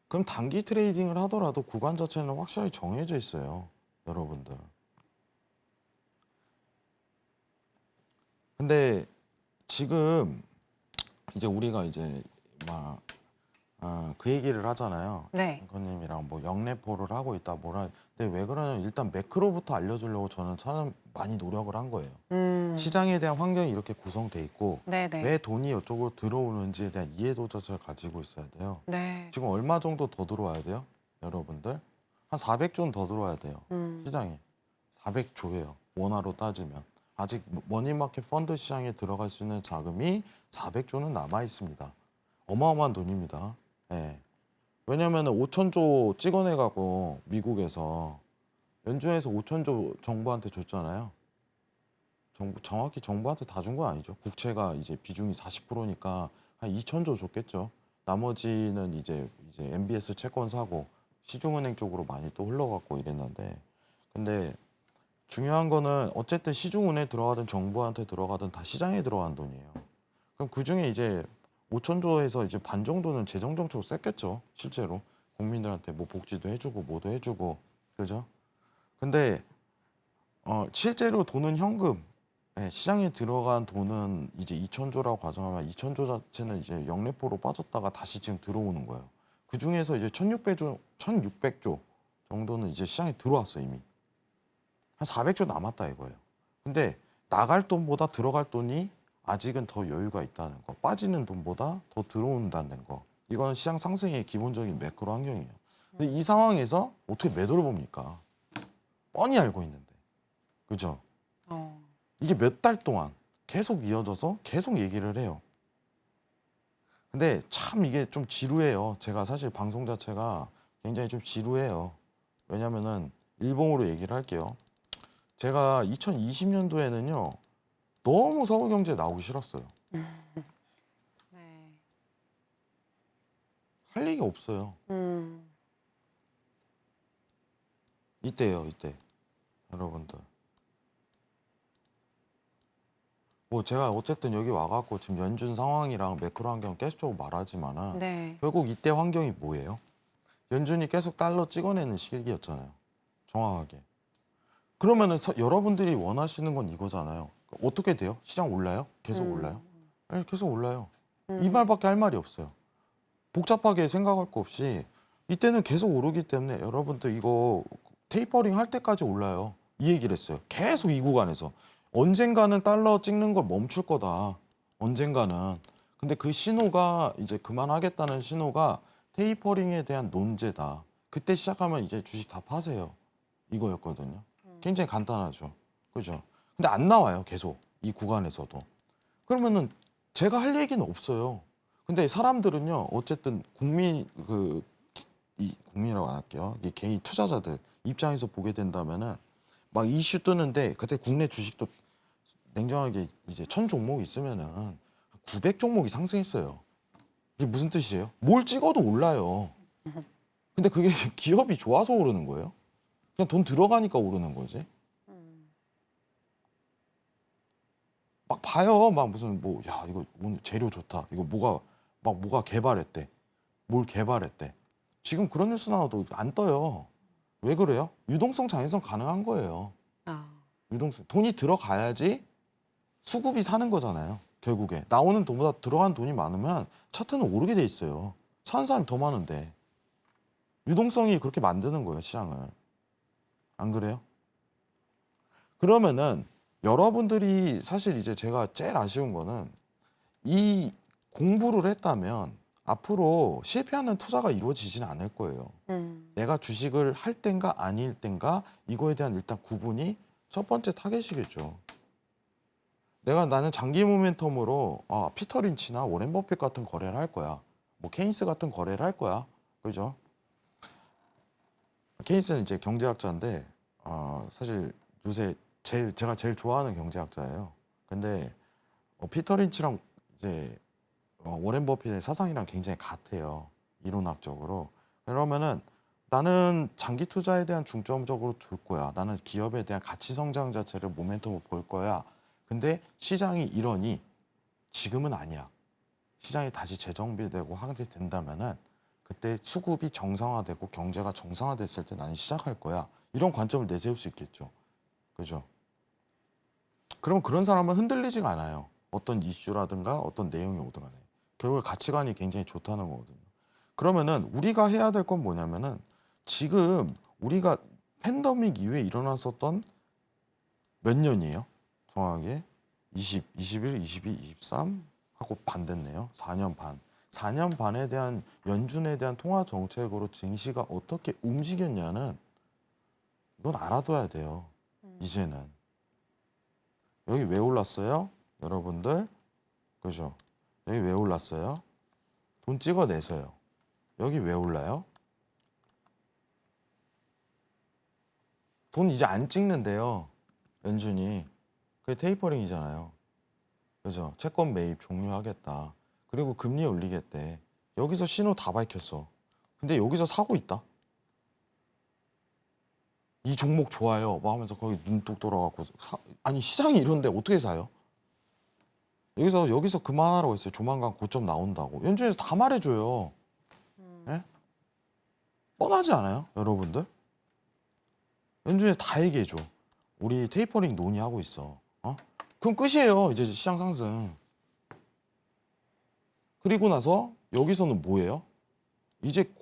그럼 단기 트레이딩을 하더라도 구간 자체는 확실하게 정해져 있어요. 여러분들. 근데 지금 이제 우리가 이제 막 그 얘기를 하잖아요. 네. 앵커님이랑 뭐 영래포를 하고 있다 뭐라. 근데 왜 그러냐면 일단 매크로부터 알려주려고 저는 참 많이 노력을 한 거예요. 시장에 대한 환경이 이렇게 구성돼 있고 네네. 왜 돈이 이쪽으로 들어오는지에 대한 이해도 자체를 가지고 있어야 돼요. 네. 지금 얼마 정도 더 들어와야 돼요? 여러분들? 한 400조는 더 들어와야 돼요. 시장에. 400조예요. 원화로 따지면. 아직 머니마켓 펀드 시장에 들어갈 수 있는 자금이 400조는 남아 있습니다. 어마어마한 돈입니다. 예. 왜냐면 5천조 찍어내가고 미국에서 연준에서 5천조 정부한테 줬잖아요. 정확히 정부한테 다 준 건 아니죠. 국채가 이제 비중이 40%니까 한 2천조 줬겠죠. 나머지는 이제 MBS 채권 사고 시중은행 쪽으로 많이 또 흘러갔고 이랬는데, 근데 중요한 거는 어쨌든 시중은행에 들어가든 정부한테 들어가든 다 시장에 들어간 돈이에요. 그럼 그 중에 이제 5천조에서 이제 반 정도는 재정 정책으로 셌겠죠. 실제로 국민들한테 뭐 복지도 해주고 뭐도 해주고, 그죠? 근데 실제로 돈은 현금, 시장에 들어간 돈은 이제 2천조라고 가정하면 2천조 자체는 이제 영래포로 빠졌다가 다시 지금 들어오는 거예요. 그 중에서 이제 1,600조 정도는 이제 시장에 들어왔어요. 이미 한 400조 남았다 이거예요. 근데 나갈 돈보다 들어갈 돈이 아직은 더 여유가 있다는 거, 빠지는 돈보다 더 들어온다는 거, 이건 시장 상승의 기본적인 매크로 환경이에요. 근데 이 상황에서 어떻게 매도를 봅니까? 뻔히 알고 있는데, 그죠? 이게 몇 달 동안 계속 이어져서 계속 얘기를 해요. 근데 참 이게 좀 지루해요. 제가 사실 방송 자체가 굉장히 좀 지루해요. 왜냐면은 일봉으로 얘기를 할게요. 제가 2020년도에는요 너무 서울경제 나오기 싫었어요. 네. 할 얘기 없어요. 이때요, 이때. 여러분들. 뭐 제가 어쨌든 여기 와갖고 지금 연준 상황이랑 매크로 환경 계속 말하지만은 네. 결국 이때 환경이 뭐예요? 연준이 계속 달러 찍어내는 시기였잖아요. 정확하게. 그러면은 여러분들이 원하시는 건 이거잖아요. 어떻게 돼요? 시장 올라요? 계속 올라요? 네, 계속 올라요. 이 말밖에 할 말이 없어요. 복잡하게 생각할 거 없이 이때는 계속 오르기 때문에 여러분들 이거 테이퍼링 할 때까지 올라요. 이 얘기를 했어요. 계속 이 구간에서. 언젠가는 달러 찍는 걸 멈출 거다. 언젠가는. 근데 그 신호가 이제 그만하겠다는 신호가 테이퍼링에 대한 논제다. 그때 시작하면 이제 주식 다 파세요. 이거였거든요. 굉장히 간단하죠. 그죠? 근데 안 나와요. 계속. 이 구간에서도. 그러면은 제가 할 얘기는 없어요. 근데 사람들은요. 어쨌든 국민이라고 안 할게요. 이 개인 투자자들 입장에서 보게 된다면은 막 이슈 뜨는데 그때 국내 주식도 냉정하게 이제 1000종목이 있으면은 900종목이 상승했어요. 이게 무슨 뜻이에요? 뭘 찍어도 올라요. 근데 그게 기업이 좋아서 오르는 거예요? 그냥 돈 들어가니까 오르는 거지. 막 봐요. 막 무슨 뭐 야 이거 오늘 재료 좋다. 이거 뭐가 개발했대. 뭘 개발했대. 지금 그런 뉴스 나와도 안 떠요. 왜 그래요? 유동성 장애성 가능한 거예요. 유동성 돈이 들어가야지 수급이 사는 거잖아요. 결국에 나오는 돈보다 들어간 돈이 많으면 차트는 오르게 돼 있어요. 사는 사람이 더 많은데. 유동성이 그렇게 만드는 거예요, 시장을. 안 그래요? 그러면은 여러분들이 사실 이제 제가 제일 아쉬운 거는 이 공부를 했다면 앞으로 실패하는 투자가 이루어지지는 않을 거예요. 내가 주식을 할 땐가 아닐 땐가 이거에 대한 일단 구분이 첫 번째 타겟이겠죠. 나는 장기 모멘텀으로 피터 린치나 워렌 버핏 같은 거래를 할 거야. 뭐 케인스 같은 거래를 할 거야. 그죠? 케인스는 이제 경제학자인데 사실 요새 제가 제일 좋아하는 경제학자예요. 근데 피터 린치랑 이제 워렌 버핏의 사상이랑 굉장히 같아요. 이론학적으로. 그러면은 나는 장기 투자에 대한 중점적으로 둘 거야. 나는 기업에 대한 가치 성장 자체를 모멘텀으로 볼 거야. 근데 시장이 이러니 지금은 아니야. 시장이 다시 재정비되고 하게 된다면은 그때 수급이 정상화되고 경제가 정상화됐을 때 나는 시작할 거야. 이런 관점을 내세울 수 있겠죠. 그죠? 그럼 그런 사람은 흔들리지가 않아요. 어떤 이슈라든가 어떤 내용이 오든 간에. 결국에 가치관이 굉장히 좋다는 거거든요. 그러면은 우리가 해야 될 건 뭐냐면은 지금 우리가 팬데믹 이후에 일어났었던 몇 년이에요? 정확하게 20, 21, 22, 23 하고 반 됐네요. 4년 반. 4년 반에 대한 연준에 대한 통화 정책으로 증시가 어떻게 움직였냐는 이건 알아둬야 돼요. 이제는. 여기 왜 올랐어요? 여러분들. 그죠? 여기 왜 올랐어요? 돈 찍어내서요. 여기 왜 올라요? 돈 이제 안 찍는데요. 연준이. 그게 테이퍼링이잖아요. 그죠? 채권 매입 종료하겠다. 그리고 금리 올리겠대. 여기서 신호 다 밝혔어. 근데 여기서 사고 있다. 이 종목 좋아요. 뭐 하면서 거기 눈뚝 돌아갖고 아니 시장이 이런데 어떻게 사요? 여기서 그만하라고 했어요. 조만간 고점 나온다고. 연준에서 다 말해줘요. 예? 뻔하지 않아요, 여러분들? 연준에서 다 얘기해줘. 우리 테이퍼링 논의하고 있어. 그럼 끝이에요. 이제 시장 상승. 그리고 나서 여기서는 뭐예요? 이제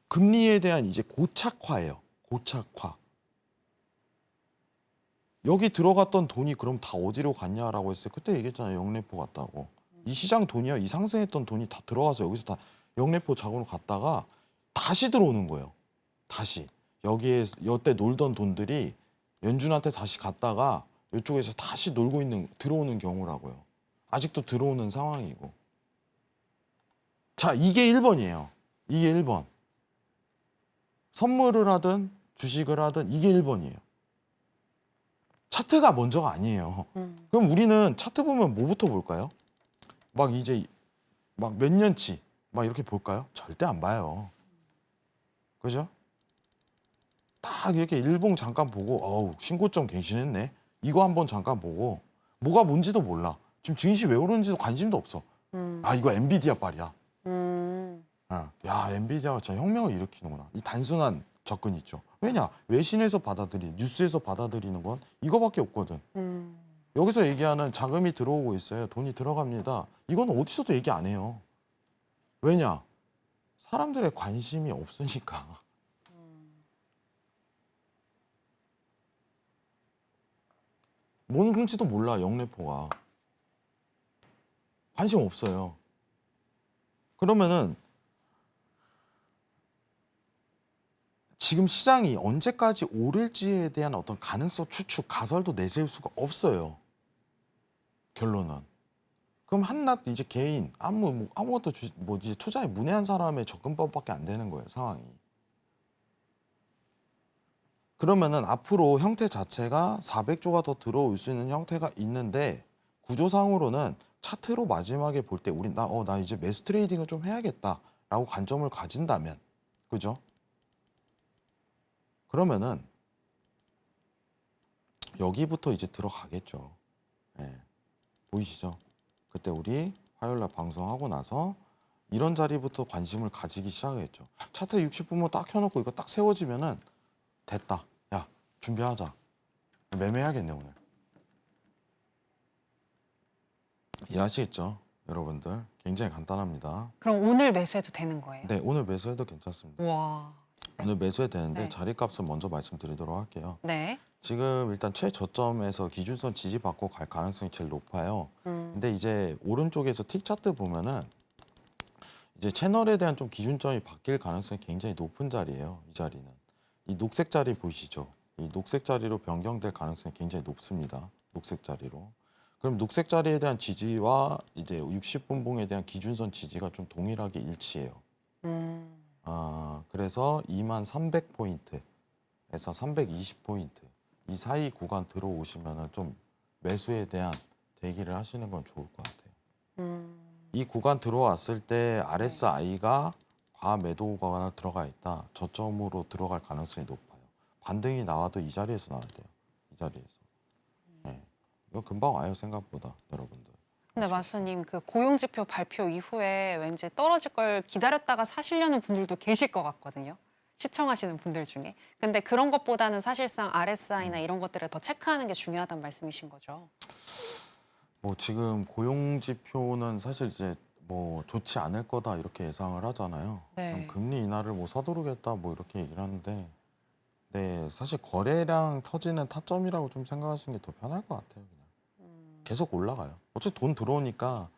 금리에 대한 이제 고착화예요. 고착화. 여기 들어갔던 돈이 그럼 다 어디로 갔냐라고 했어요. 그때 얘기했잖아요. 영래포 갔다고. 이 시장 돈이요. 이 상승했던 돈이 다 들어가서 여기서 다 영래포 자금으로 갔다가 다시 들어오는 거예요. 다시. 여기에 여태 놀던 돈들이 연준한테 다시 갔다가 이쪽에서 다시 들어오는 경우라고요. 아직도 들어오는 상황이고. 자, 이게 1번이에요. 이게 1번. 선물을 하든 주식을 하든 이게 1번이에요. 차트가 먼저가 아니에요. 그럼 우리는 차트 보면 뭐부터 볼까요? 막 이제 막 몇 년치 막 이렇게 볼까요? 절대 안 봐요. 그죠? 딱 이렇게 일봉 잠깐 보고 어우 신고점 갱신했네. 이거 한번 잠깐 보고 뭐가 뭔지도 몰라. 지금 증시 왜 오르는지도 관심도 없어. 아 이거 엔비디아 빨이야. 야 엔비디아가 진짜 혁명을 일으키는구나. 이 단순한 접근 있죠. 왜냐? 외신에서 뉴스에서 받아들이는 건 이거밖에 없거든. 여기서 얘기하는 자금이 들어오고 있어요. 돈이 들어갑니다. 이건 어디서도 얘기 안 해요. 왜냐? 사람들의 관심이 없으니까. 뭔지도 몰라, 영래포가. 관심 없어요. 그러면은 지금 시장이 언제까지 오를지에 대한 어떤 가능성 추측, 가설도 내세울 수가 없어요. 결론은. 그럼 한낱 이제 개인, 아무것도 이제 투자에 문외한 사람의 접근법밖에 안 되는 거예요, 상황이. 그러면은 앞으로 형태 자체가 400조가 더 들어올 수 있는 형태가 있는데 구조상으로는 차트로 마지막에 볼 때 우린 나 이제 매수 트레이딩을 좀 해야겠다라고 관점을 가진다면, 그죠? 그러면은 여기부터 이제 들어가겠죠. 예. 보이시죠? 그때 우리 화요일 날 방송하고 나서 이런 자리부터 관심을 가지기 시작했죠. 차트 60분만 딱 켜놓고 이거 딱 세워지면은 됐다. 야, 준비하자. 매매해야겠네, 오늘. 이해하시겠죠? 여러분들 굉장히 간단합니다. 그럼 오늘 매수해도 되는 거예요? 네, 오늘 매수해도 괜찮습니다. 와. 오늘 매수해도 되는데 네. 자리값은 먼저 말씀드리도록 할게요. 네. 지금 일단 최저점에서 기준선 지지받고 갈 가능성이 제일 높아요. 근데 이제 오른쪽에서 틱 차트 보면은 이제 채널에 대한 좀 기준점이 바뀔 가능성이 굉장히 높은 자리예요. 이 자리는. 이 녹색 자리 보이시죠? 이 녹색 자리로 변경될 가능성이 굉장히 높습니다. 녹색 자리로. 그럼 녹색 자리에 대한 지지와 이제 60분 봉에 대한 기준선 지지가 좀 동일하게 일치해요. 그래서 2300포인트에서 320포인트 이 사이 구간 들어오시면은 좀 매수에 대한 대기를 하시는 건 좋을 것 같아요. 이 구간 들어왔을 때 RSI가 과매도 구간에 들어가 있다. 저점으로 들어갈 가능성이 높아요. 반등이 나와도 이 자리에서 나와야 돼요. 이 자리에서. 네. 이거 금방 와요, 생각보다, 여러분들. 근데 마수님 그 고용지표 발표 이후에 왠지 떨어질 걸 기다렸다가 사시려는 분들도 계실 것 같거든요. 시청하시는 분들 중에. 근데 그런 것보다는 사실상 RSI나 이런 것들을 더 체크하는 게 중요하다는 말씀이신 거죠. 뭐 지금 고용 지표는 사실 이제 뭐 좋지 않을 거다 이렇게 예상을 하잖아요. 네. 그럼 금리 인하를 뭐 서두르겠다 뭐 이렇게 얘기를 하는데, 네 사실 거래량 터지는 타점이라고 좀 생각하시는 게 더 편할 것 같아요. 그냥 계속 올라가요. 어차피 돈 들어오니까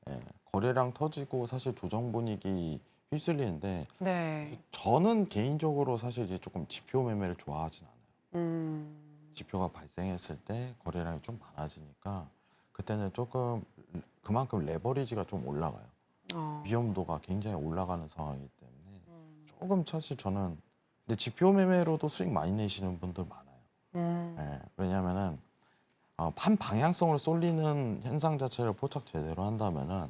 예, 거래량 터지고 사실 조정 분위기 휩쓸리는데 네. 저는 개인적으로 사실 이제 조금 지표 매매를 좋아하진 않아요. 지표가 발생했을 때 거래량이 좀 많아지니까 그때는 조금 그만큼 레버리지가 좀 올라가요. 위험도가 굉장히 올라가는 상황이기 때문에 조금 사실 저는 근데 지표 매매로도 수익 많이 내시는 분들 많아요. 예, 왜냐하면은 판 방향성을 쏠리는 현상 자체를 포착 제대로 한다면은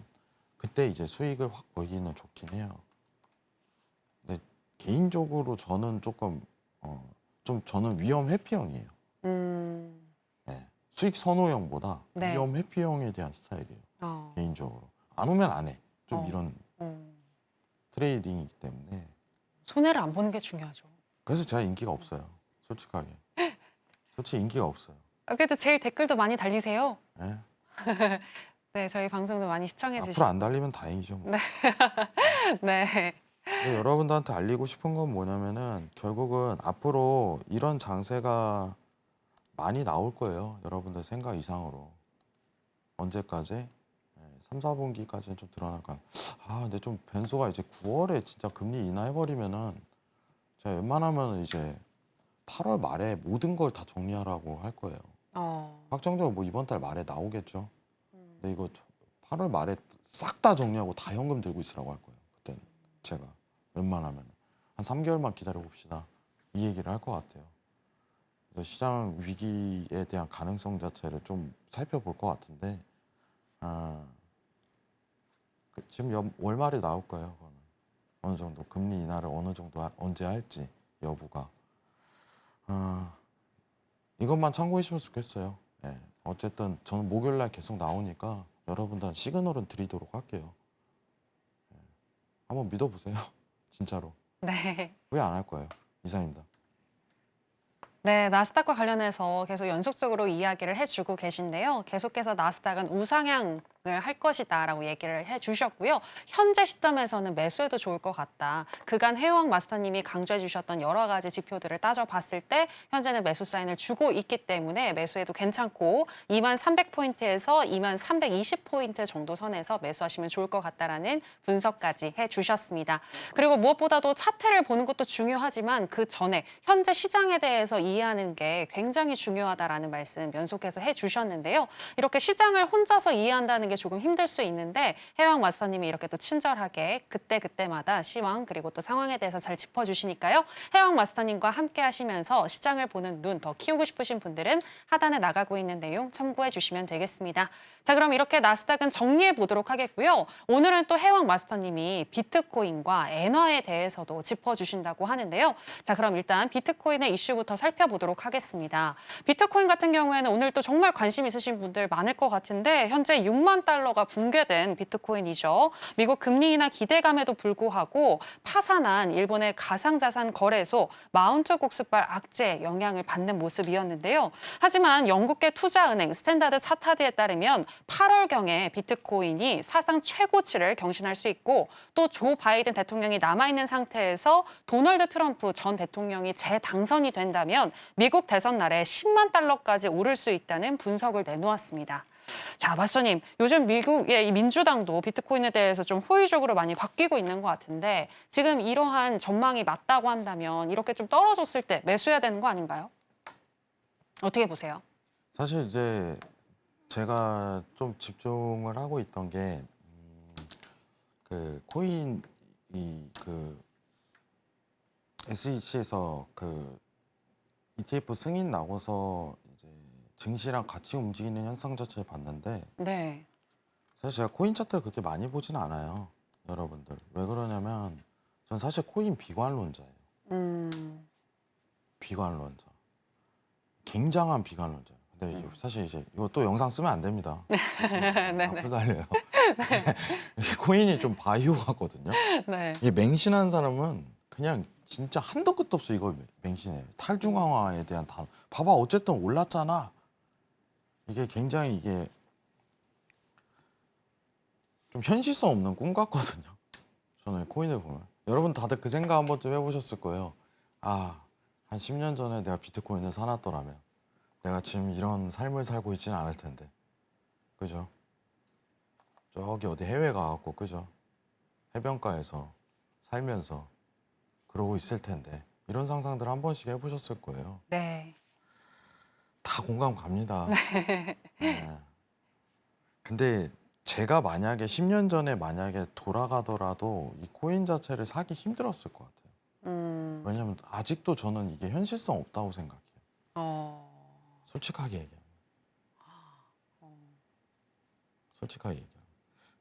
그때 이제 수익을 확 벌기는 좋긴 해요. 근데 개인적으로 저는 조금 좀 저는 위험 회피형이에요. 네. 수익 선호형보다 네. 위험 회피형에 대한 스타일이에요. 개인적으로 안 오면 안 해. 좀 이런 트레이딩이기 때문에 손해를 안 보는 게 중요하죠. 그래서 제가 인기가 없어요. 솔직하게. 솔직히 인기가 없어요. 그래도 제일 댓글도 많이 달리세요. 네. 네, 저희 방송도 많이 시청해 앞으로 주시고. 안 달리면 다행이죠. 뭐. 네. 근데 여러분들한테 알리고 싶은 건 뭐냐면은 결국은 앞으로 이런 장세가 많이 나올 거예요. 여러분들 생각 이상으로. 언제까지? 3, 4분기까지는 좀 드러날까요? 근데 좀 변수가 이제 9월에 진짜 금리 인하해버리면은 제가 웬만하면 이제 8월 말에 모든 걸 다 정리하라고 할 거예요. 확정적으로 뭐 이번 달 말에 나오겠죠. 근데 이거 8월 말에 싹 다 정리하고 다 현금 들고 있으라고 할 거예요. 그때는 제가 웬만하면 한 3개월만 기다려 봅시다. 이 얘기를 할 것 같아요. 그래서 시장 위기에 대한 가능성 자체를 좀 살펴볼 것 같은데 지금 월말에 나올 거예요. 그거는. 어느 정도 금리 인하를 어느 정도 언제 할지 여부가 이것만 참고해 주시면 좋겠어요. 예. 어쨌든 저는 목요일 날 계속 나오니까 여러분들은 시그널은 드리도록 할게요. 예. 한번 믿어보세요. 진짜로. 네. 왜 안 할 거예요? 이상입니다. 네, 나스닥과 관련해서 계속 연속적으로 이야기를 해주고 계신데요. 계속해서 나스닥은 우상향을 할 것이다라고 얘기를 해주셨고요. 현재 시점에서는 매수해도 좋을 것 같다. 그간 해왕 마스터님이 강조해 주셨던 여러 가지 지표들을 따져봤을 때 현재는 매수 사인을 주고 있기 때문에 매수해도 괜찮고 2300포인트에서 2320포인트 정도 선에서 매수하시면 좋을 것 같다라는 분석까지 해주셨습니다. 그리고 무엇보다도 차트를 보는 것도 중요하지만 그 전에 현재 시장에 대해서 이해하는 게 굉장히 중요하다라는 말씀 연속해서 해주셨는데요. 이렇게 시장을 혼자서 이해한다는 게 조금 힘들 수 있는데 해왕 마스터님이 이렇게 또 친절하게 그때그때마다 시황 그리고 또 상황에 대해서 잘 짚어주시니까요. 해왕 마스터님과 함께 하시면서 시장을 보는 눈 더 키우고 싶으신 분들은 하단에 나가고 있는 내용 참고해 주시면 되겠습니다. 자, 그럼 이렇게 나스닥은 정리해 보도록 하겠고요. 오늘은 또 해왕 마스터님이 비트코인과 엔화에 대해서도 짚어주신다고 하는데요. 자, 그럼 일단 비트코인의 이슈부터 살펴보도록 하겠습니다. 비트코인 같은 경우에는 오늘 또 정말 관심 있으신 분들 많을 것 같은데 현재 6만 10만 달러가 붕괴된 비트코인이죠. 미국 금리 인하 기대감에도 불구하고 파산한 일본의 가상자산 거래소 마운트 곡스발 악재에 영향을 받는 모습이었는데요. 하지만 영국계 투자은행 스탠다드 차타드에 따르면 8월경에 비트코인이 사상 최고치를 경신할 수 있고 또 조 바이든 대통령이 남아있는 상태에서 도널드 트럼프 전 대통령이 재당선이 된다면 미국 대선 날에 10만 달러까지 오를 수 있다는 분석을 내놓았습니다. 자, 마스터님, 요즘 미국의 이 민주당도 비트코인에 대해서 좀 호의적으로 많이 바뀌고 있는 것 같은데 지금 이러한 전망이 맞다고 한다면 이렇게 좀 떨어졌을 때 매수해야 되는 거 아닌가요? 어떻게 보세요? 사실 이제 제가 좀 집중을 하고 있던 게 그 코인 그 SEC에서 그 ETF 승인 나고서 이제 증시랑 같이 움직이는 현상 자체를 봤는데 네. 사실 제가 코인 차트를 그렇게 많이 보진 않아요, 여러분들. 왜 그러냐면 전 사실 코인 비관론자예요. 비관론자. 굉장한 비관론자예요. 근데 이제 사실 이제 이거 또 영상 쓰면 안 됩니다. 앞으로 달려요. 코인이 좀 바이오 같거든요. 네. 이게 맹신하는 사람은 그냥 진짜 한도 끝도 없어 이걸 맹신해. 탈중앙화에 대한 단. 봐봐 어쨌든 올랐잖아. 이게 굉장히 이게 좀 현실성 없는 꿈 같거든요. 저는 코인을 보면. 여러분 다들 그 생각 한 번쯤 해보셨을 거예요. 아, 한 10년 전에 내가 비트코인을 사놨더라면 내가 지금 이런 삶을 살고 있지는 않을 텐데. 그죠? 저기 어디 해외 가갖고 그죠? 해변가에서 살면서 그러고 있을 텐데 이런 상상들 한 번씩 해보셨을 거예요. 네. 다 공감 갑니다. 네. 근데 제가 만약에 10년 전에 만약에 돌아가더라도 이 코인 자체를 사기 힘들었을 것 같아요. 왜냐면 아직도 저는 이게 현실성 없다고 생각해요. 솔직하게 얘기하면. 솔직하게 얘기하면.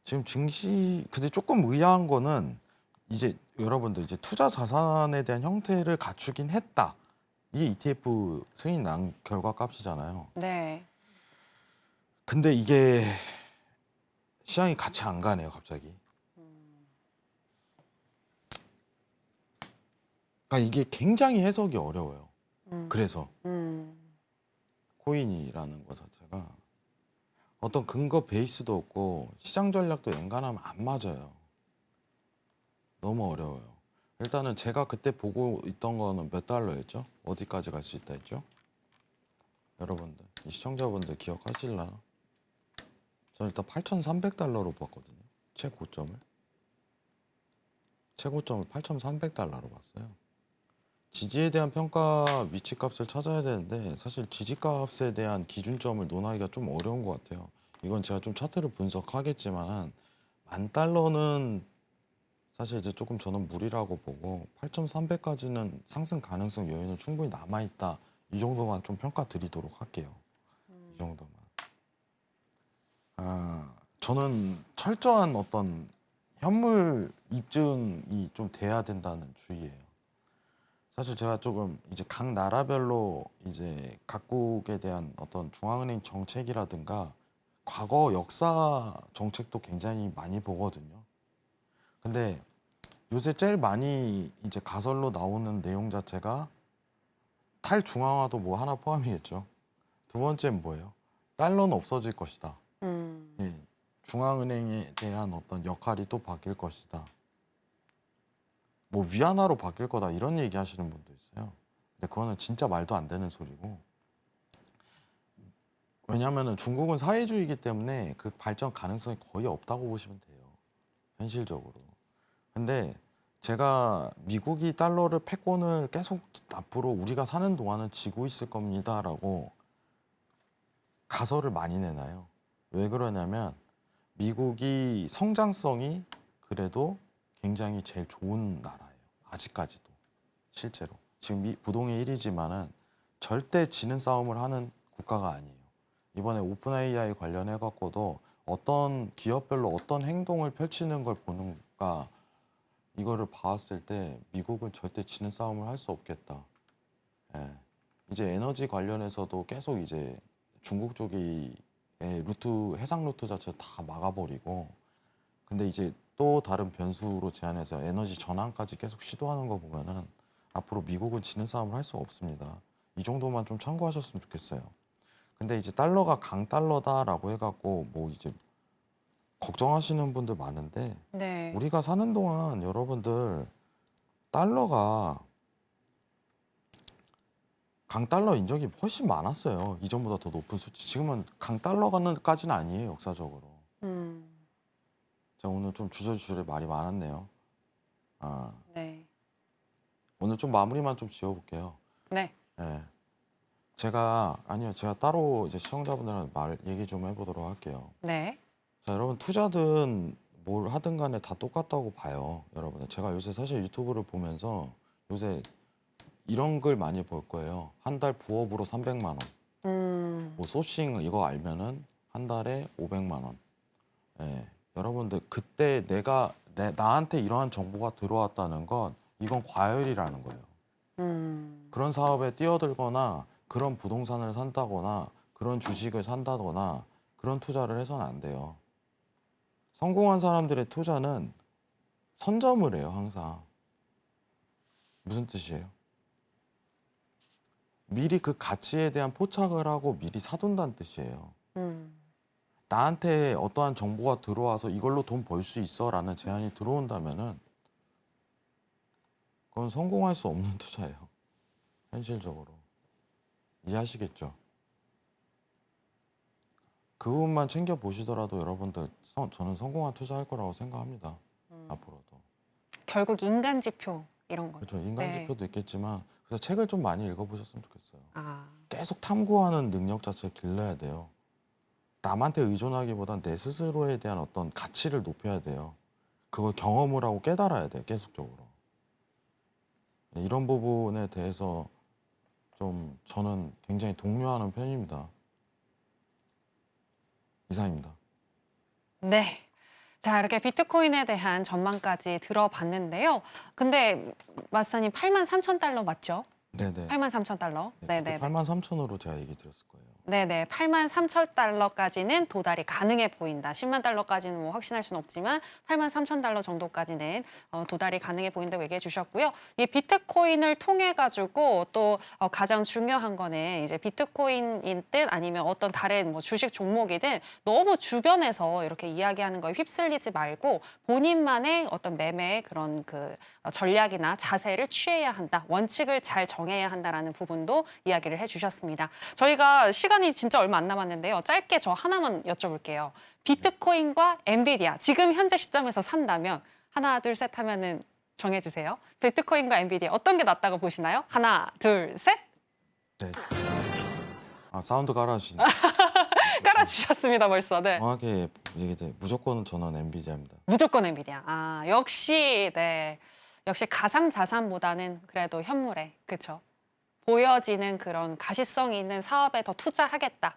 지금 증시 근데 조금 의아한 거는 이제 여러분들 이제 투자 자산에 대한 형태를 갖추긴 했다. 이게 ETF 승인 난 결과 값이잖아요. 네. 근데 이게 시장이 같이 안 가네요, 갑자기. 그러니까 이게 굉장히 해석이 어려워요. 그래서 코인이라는 것 자체가 어떤 근거 베이스도 없고 시장 전략도 엔간하면 안 맞아요. 너무 어려워요. 일단은 제가 그때 보고 있던 거는 몇 달러였죠? 어디까지 갈 수 있다 했죠? 여러분들, 이 시청자분들 기억하실라나? 저는 일단 8,300달러로 봤거든요. 최고점을. 최고점을 8,300달러로 봤어요. 지지에 대한 평가 위치값을 찾아야 되는데 사실 지지값에 대한 기준점을 논하기가 좀 어려운 것 같아요. 이건 제가 좀 차트를 분석하겠지만 10,000달러는 사실 이제 조금 저는 무리라고 보고 8,300까지는 상승 가능성 여유는 충분히 남아있다. 이 정도만 좀 평가 드리도록 할게요. 이 정도만. 저는 철저한 어떤 현물 입증이 좀 돼야 된다는 주의예요. 사실 제가 조금 이제 각 나라별로 이제 각국에 대한 어떤 중앙은행 정책이라든가 과거 역사 정책도 굉장히 많이 보거든요. 근데 요새 제일 많이 이제 가설로 나오는 내용 자체가 탈중앙화도 뭐 하나 포함이겠죠. 두 번째는 뭐예요? 달러는 없어질 것이다. 예, 중앙은행에 대한 어떤 역할이 또 바뀔 것이다. 뭐 위안화로 바뀔 거다 이런 얘기 하시는 분도 있어요. 근데 그거는 진짜 말도 안 되는 소리고. 왜냐하면 중국은 사회주의이기 때문에 그 발전 가능성이 거의 없다고 보시면 돼요. 현실적으로. 근데 제가 미국이 달러를 패권을 계속 앞으로 우리가 사는 동안은 쥐고 있을 겁니다라고 가설을 많이 내놔요. 왜 그러냐면 미국이 성장성이 그래도 굉장히 제일 좋은 나라예요. 아직까지도. 실제로. 지금 부동의 1위지만은 절대 지는 싸움을 하는 국가가 아니에요. 이번에 오픈 AI 관련해 갖고도 어떤 기업별로 어떤 행동을 펼치는 걸 보는가 이거를 봤을 때 미국은 절대 지는 싸움을 할 수 없겠다. 예. 이제 에너지 관련해서도 계속 이제 중국 쪽에 루트 해상 루트 자체를 다 막아버리고 근데 이제 또 다른 변수로 제안해서 에너지 전환까지 계속 시도하는 거 보면은 앞으로 미국은 지는 싸움을 할 수가 없습니다. 이 정도만 좀 참고하셨으면 좋겠어요. 근데 이제 달러가 강달러다라고 해갖고 뭐 이제 걱정하시는 분들 많은데 네. 우리가 사는 동안 여러분들 달러가 강달러인 적이 훨씬 많았어요. 이전보다 더 높은 수치. 지금은 강달러까지는 아니에요, 역사적으로. 자, 오늘 좀 주저주절에 말이 많았네요. 네. 오늘 좀 마무리만 좀 지어볼게요. 네. 예. 제가 따로 이제 시청자분들한테 얘기 좀 해보도록 할게요. 네. 자, 여러분 투자든 뭘 하든 간에 다 똑같다고 봐요, 여러분. 제가 요새 사실 유튜브를 보면서 요새 이런 글 많이 볼 거예요. 한 달 부업으로 300만 원. 뭐 소싱 이거 알면은 한 달에 500만 원. 예. 여러분들 그때 나한테 이러한 정보가 들어왔다는 건 이건 과열이라는 거예요. 그런 사업에 뛰어들거나 그런 부동산을 산다거나 그런 주식을 산다거나 그런 투자를 해서는 안 돼요. 성공한 사람들의 투자는 선점을 해요, 항상. 무슨 뜻이에요? 미리 그 가치에 대한 포착을 하고 미리 사둔다는 뜻이에요. 나한테 어떠한 정보가 들어와서 이걸로 돈 벌 수 있어라는 제안이 들어온다면은 그건 성공할 수 없는 투자예요. 현실적으로. 이해하시겠죠? 그 부분만 챙겨보시더라도 여러분들 저는 성공한 투자할 거라고 생각합니다. 앞으로도. 결국 인간 지표 이런 거죠. 그렇죠. 인간 네. 지표도 있겠지만 그래서 책을 좀 많이 읽어보셨으면 좋겠어요. 아. 계속 탐구하는 능력 자체를 길러야 돼요. 남한테 의존하기보단 내 스스로에 대한 어떤 가치를 높여야 돼요. 그걸 경험을 하고 깨달아야 돼요. 계속적으로. 이런 부분에 대해서 좀 저는 굉장히 독려하는 편입니다. 이상입니다. 네. 자, 이렇게 비트코인에 대한 전망까지 들어봤는데요. 근데 마스터님 83,000달러 맞죠? 네네. 83,000달러. 네네. 83,000으로 제가 얘기 드렸을 거예요. 네네, 83,000달러까지는 도달이 가능해 보인다. 10만 달러까지는 뭐 확신할 수는 없지만 83,000달러 정도까지는 도달이 가능해 보인다고 얘기해 주셨고요. 이 비트코인을 통해 가지고 또 가장 중요한 거는 이제 비트코인인 듯 아니면 어떤 다른 뭐 주식 종목이든 너무 주변에서 이렇게 이야기하는 거에 휩쓸리지 말고 본인만의 어떤 매매의 그런 그 전략이나 자세를 취해야 한다. 원칙을 잘 정해야 한다라는 부분도 이야기를 해 주셨습니다. 저희가 시간이 진짜 얼마 안 남았는데요. 짧게 저 하나만 여쭤볼게요. 비트코인과 엔비디아 지금 현재 시점에서 산다면 하나, 둘, 셋 하면은 정해주세요. 비트코인과 엔비디아 어떤 게 낫다고 보시나요? 하나, 둘, 셋. 네. 사운드 깔아주시네. 깔아주셨습니다, 벌써. 네. 정확하게 얘기해. 무조건 저는 엔비디아입니다. 무조건 엔비디아. 아, 역시 네. 역시 가상 자산보다는 그래도 현물에 그렇죠. 보여지는 그런 가시성이 있는 사업에 더 투자하겠다.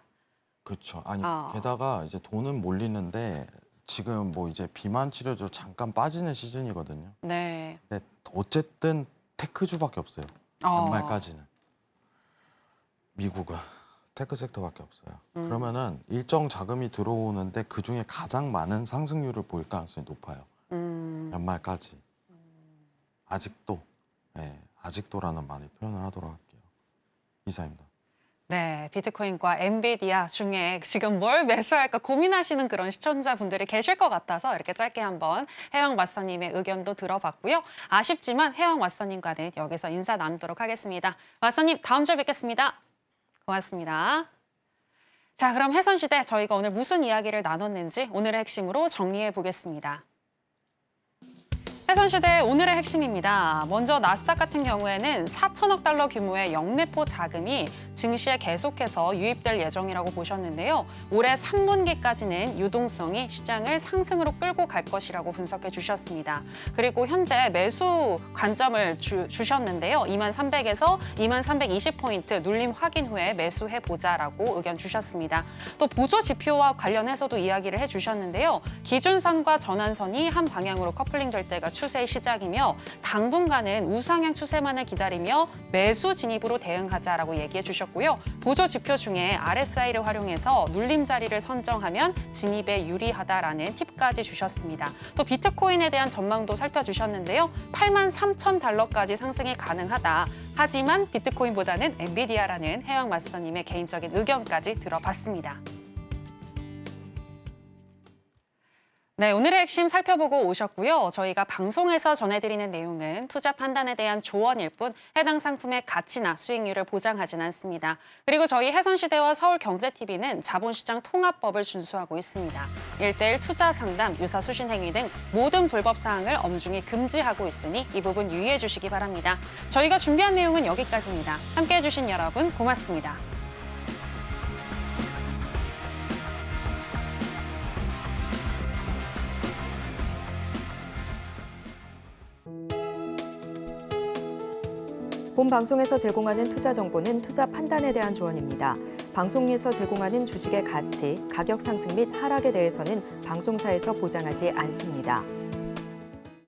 그렇죠. 아니 게다가 이제 돈은 몰리는데 지금 뭐 이제 비만 치료조 잠깐 빠지는 시즌이거든요. 네. 근데 어쨌든 테크주밖에 없어요. 연말까지는. 미국은 테크 섹터밖에 없어요. 그러면은 일정 자금이 들어오는데 그 중에 가장 많은 상승률을 보일 가능성이 높아요. 연말까지. 아직도, 네, 아직도라는 말을 표현을 하도록 할게요. 이상입니다. 네, 비트코인과 엔비디아 중에 지금 뭘 매수할까 고민하시는 그런 시청자분들이 계실 것 같아서 이렇게 짧게 한번 해왕 마스터님의 의견도 들어봤고요. 아쉽지만 해왕 마스터님과는 여기서 인사 나누도록 하겠습니다. 마스터님, 다음 주에 뵙겠습니다. 고맙습니다. 자, 그럼 해선시대 저희가 오늘 무슨 이야기를 나눴는지 오늘의 핵심으로 정리해 보겠습니다. 해선시대 오늘의 핵심입니다. 먼저 나스닥 같은 경우에는 4천억 달러 규모의 영내포 자금이 증시에 계속해서 유입될 예정이라고 보셨는데요. 올해 3분기까지는 유동성이 시장을 상승으로 끌고 갈 것이라고 분석해 주셨습니다. 그리고 현재 매수 관점을 주셨는데요. 2300에서 2320포인트 눌림 확인 후에 매수해보자라고 의견 주셨습니다. 또 보조 지표와 관련해서도 이야기를 해주셨는데요. 기준선과 전환선이 한 방향으로 커플링 될 때가 추세의 시작이며 당분간은 우상향 추세만을 기다리며 매수 진입으로 대응하자라고 얘기해 주셨고요. 보조 지표 중에 RSI를 활용해서 눌림 자리를 선정하면 진입에 유리하다라는 팁까지 주셨습니다. 또 비트코인에 대한 전망도 살펴주셨는데요. 83,000달러까지 상승이 가능하다. 하지만 비트코인보다는 엔비디아라는 해왕 마스터님의 개인적인 의견까지 들어봤습니다. 네, 오늘의 핵심 살펴보고 오셨고요. 저희가 방송에서 전해드리는 내용은 투자 판단에 대한 조언일 뿐 해당 상품의 가치나 수익률을 보장하진 않습니다. 그리고 저희 해선시대와 서울경제TV는 자본시장 통합법을 준수하고 있습니다. 1:1 투자 상담, 유사 수신 행위 등 모든 불법 사항을 엄중히 금지하고 있으니 이 부분 유의해 주시기 바랍니다. 저희가 준비한 내용은 여기까지입니다. 함께해 주신 여러분 고맙습니다. 본 방송에서 제공하는 투자 정보는 투자 판단에 대한 조언입니다. 방송에서 제공하는 주식의 가치, 가격 상승 및 하락에 대해서는 방송사에서 보장하지 않습니다.